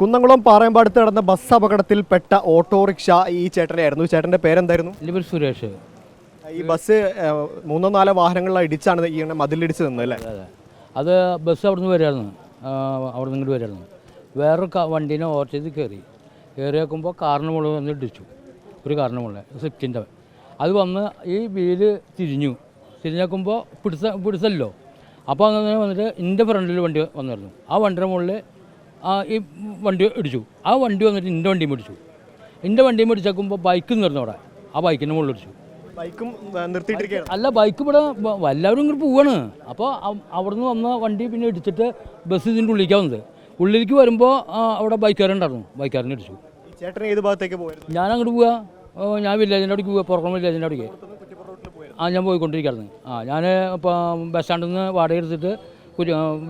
കുന്നംകുളം പാറയമ്പാടത്ത് നടന്ന ബസ് അപകടത്തിൽപ്പെട്ട ഓട്ടോറിക്ഷ ഈ ചേട്ടനായിരുന്നു. ചേട്ടൻ്റെ പേരെന്തായിരുന്നു? എൻ്റെ സുരേഷ്. ഈ ബസ് 3-4 വാഹനങ്ങളിലാണ് ഇടിച്ചാണ് ഈ മതിലിടിച്ച് നിന്നത് അല്ലേ? അത് ബസ് അവിടെ നിന്ന് വരായിരുന്നു, അവിടെ നിന്ന് വരായിരുന്നു. വേറൊരു വണ്ടീനെ ഓവർടേക്ക് കയറി വെക്കുമ്പോൾ കാറിന് മുകളിൽ വന്ന് ഇടിച്ചു. ഒരു കാറിന് മുകളിൽ സ്വിഫ്റ്റിൻ്റെ അത് വന്ന് ഈ വീല് തിരിഞ്ഞേക്കുമ്പോൾ പിടിച്ചല്ലോ. അപ്പോൾ അങ്ങനെ വന്നിട്ട് എൻ്റെ ഫ്രണ്ടിൽ വണ്ടി വന്നിരുന്നു. ആ വണ്ടിയുടെ മുകളിൽ ഈ വണ്ടി ഇടിച്ചു. ആ വണ്ടി വന്നിട്ട് എൻ്റെ വണ്ടിയും പിടിച്ചു. എൻ്റെ വണ്ടിയും പിടിച്ചേക്കുമ്പോൾ ബൈക്ക് നിർന്നു അവിടെ. ആ ബൈക്കിൻ്റെ മുകളിൽ ഇടിച്ചു. ബൈക്കും നിർത്തിയിട്ടിരിക്കുകയാണ്. അല്ല, ബൈക്ക് ഇവിടെ എല്ലാവരും ഇങ്ങോട്ട് പോവാണ്. അപ്പോൾ അവിടെ നിന്ന് വന്ന വണ്ടി പിന്നെ ഇടിച്ചിട്ട് ബസ് ഇതിൻ്റെ ഉള്ളിലേക്കാണ് വന്നത്. ഉള്ളിലേക്ക് വരുമ്പോൾ അവിടെ ബൈക്കുകാരുണ്ടായിരുന്നു. ബൈക്കുകാരനെ ഇടിച്ചു. ചേട്ടൻ ഏത് ഭാഗത്തേക്ക് പോയിരുന്നു? ഞാൻ അങ്ങോട്ട് പോവുക, ഞാൻ വില്ലേജിൻ്റെ അവിടേക്ക് പോവുക, പുറം വില്ലേജിൻ്റെ അവിടേക്ക്. ഞാൻ പോയിക്കൊണ്ടിരിക്കുകയായിരുന്നു. ഞാൻ ഇപ്പോൾ ബസ് സ്റ്റാൻഡിൽ നിന്ന് വാടക എടുത്തിട്ട്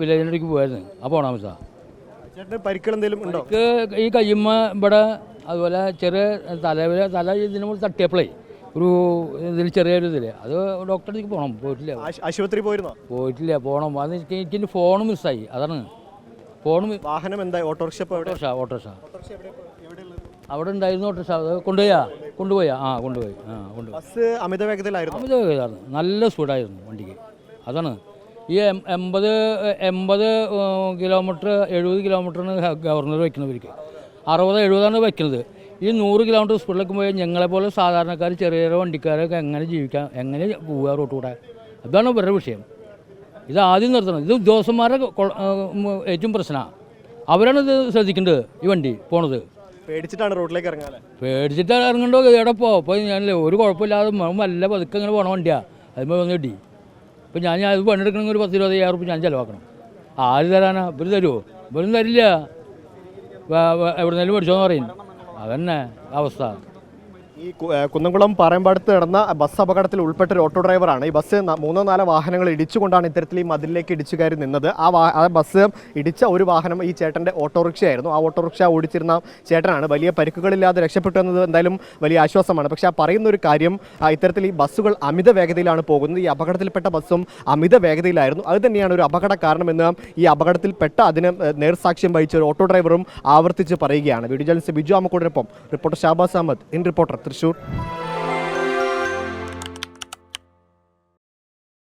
വില്ലേജിൻ്റെ അവിടേക്ക് പോയായിരുന്നു. അപ്പോൾ പോകണം വെച്ചാൽ ചേട്ടന് പരിക്കുകൾ എന്തെങ്കിലും ഉണ്ടോ? ഈ കയ്യുമ്മ ഇവിടെ, അതുപോലെ ചെറിയ തല ഇതിന് മുകളിൽ തട്ടിയപ്പോഴേ ഒരു ഇതിൽ ചെറിയൊരു ഇതില്ലേ, അത് ഡോക്ടറെ അടുത്തേക്ക് പോകണം. പോയിട്ടില്ല. ആശുപത്രി പോയിരുന്നോ? പോയിട്ടില്ല, പോകണം. അത് എനിക്ക് ഫോൺ മിസ്സായി. അതാണ് ഫോൺ. വാഹനം എന്താ? ഓട്ടോറിക്ഷ. അവിടെ ഉണ്ടായിരുന്നു ഓട്ടോറിക്ഷ. അത് കൊണ്ടുപോയി. ബസ് അമിത വേഗതയിലായിരുന്നു. നല്ല സ്പീഡായിരുന്നു വണ്ടിക്ക്. അതാണ് ഈ 80 കിലോമീറ്റർ 70 കിലോമീറ്ററാണ് ഗവർണർ വയ്ക്കുന്നവർക്ക്. 60-70 വയ്ക്കുന്നത്. ഈ 100 കിലോമീറ്റർ സ്പീഡിലേക്ക് പോയാൽ ഞങ്ങളെപ്പോലെ സാധാരണക്കാർ ചെറിയ ചെറിയ വണ്ടിക്കാരൊക്കെ എങ്ങനെ ജീവിക്കാം, എങ്ങനെ പോവുക റോട്ടിലൂടെ? അതാണ് വേറെ വിഷയം. ഇത് ആദ്യം നിർത്തണം. ഇത് ഉദ്യോഗസ്ഥന്മാരുടെ ഏറ്റവും പ്രശ്നമാണ്. അവരാണ് ഇത് ശ്രദ്ധിക്കേണ്ടത്. ഈ വണ്ടി പോണത് പേടിച്ചിട്ടാണ് റോഡിലേക്ക് ഇറങ്ങാതെ. പേടിച്ചിട്ട് ഇറങ്ങണ്ടോ? എവിടെ ഇപ്പോൾ ഞാനല്ലേ ഒരു കുഴപ്പമില്ലാതെ നല്ല പതുക്കെ ഇങ്ങനെ പോകണ വണ്ടിയാണ്. അതിന്മേൽ വന്ന് കിട്ടി. ഇപ്പം ഞാൻ അത് പണിയെടുക്കണമെങ്കിൽ ഒരു 10-20 ഉറുപ്പിക ഞാൻ ചിലവാക്കണം. ആര് തരാനാ? ഇവർ തരുമോ? ഇവരും തരില്ല. എവിടെന്നെങ്കിലും മേടിച്ചോന്ന് പറയും. അതന്നെ അവസ്ഥ. ഈ കുന്നംകുളം പാറയമ്പാടത്ത് നടന്ന ബസ് അപകടത്തിൽ ഉൾപ്പെട്ട ഒരു ഓട്ടോ ഡ്രൈവറാണ്. ഈ ബസ് 3-4 വാഹനങ്ങൾ ഇടിച്ചുകൊണ്ടാണ് ഇത്തരത്തിൽ ഈ മതിലിലേക്ക് ഇടിച്ചു കയറി നിന്നത്. ആ ബസ് ഇടിച്ച ഒരു വാഹനം ഈ ചേട്ടൻ്റെ ഓട്ടോറിക്ഷയായിരുന്നു. ആ ഓട്ടോറിക്ഷ ഓടിച്ചിരുന്ന ചേട്ടനാണ്. വലിയ പരിക്കുകളില്ലാതെ രക്ഷപ്പെട്ടു എന്നത് എന്തായാലും വലിയ ആശ്വാസമാണ്. പക്ഷേ ആ പറയുന്ന ഒരു കാര്യം, ഇത്തരത്തിൽ ഈ ബസ്സുകൾ അമിത വേഗതയിലാണ് പോകുന്നത്. ഈ അപകടത്തിൽപ്പെട്ട ബസ്സും അമിത വേഗതയിലായിരുന്നു. അത് തന്നെയാണ് ഒരു അപകട കാരണമെന്ന് ഈ അപകടത്തിൽപ്പെട്ട അതിന് നേർസാക്ഷ്യം വഹിച്ച ഒരു ഓട്ടോ ഡ്രൈവറും ആവർത്തിച്ച് പറയുകയാണ്. വീഡിയോ ജേർണലിസ്റ്റ് ബിജു ആമക്കോടിനൊപ്പം reporter Shabaz Ahmed, in reporter, Thrissur.